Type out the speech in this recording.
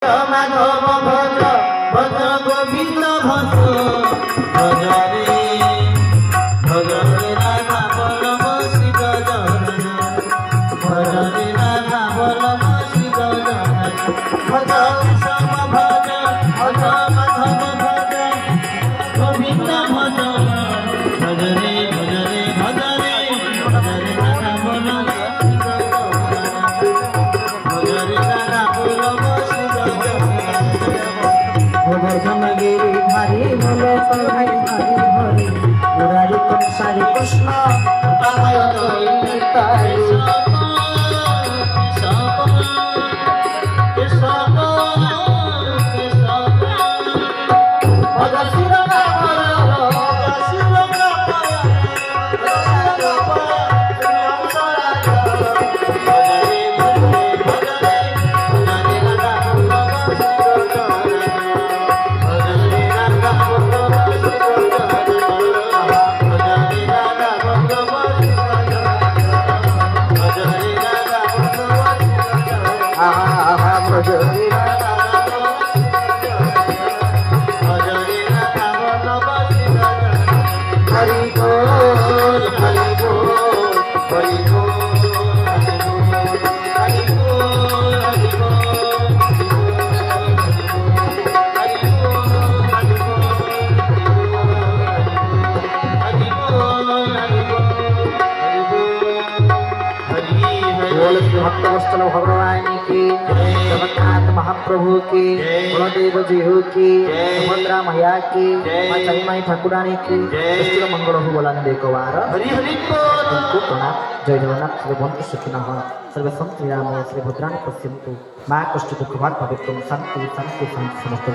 माधव भज भज गोविंद भज भज रे राधा बलम श्री गजानन भज रे राधा बलम श्री गजानन भज श्याम भज भज माधव भज गोविंद भज भज रे राधा बलम श्री गजानन गोवर्धन गिरी भारी भले भाई भारी भरी मुरारी कंसारी कृष्ण भक्तवत्सल भगवान की जगन्नाथ महाप्रभु की बलदेव जी हो की सुभद्रा मैया की माई ठाकुरानी की मंगल हो बोला एक बार हरि हरि प्रणाम। जय जगन्नाथ सर्वभूत सुखिनः सर्वे सन्तु श्री भद्राणि पश्यन्तु मां कष्ट दुःख भाग भवेत् शांति शांति शांति समस्त।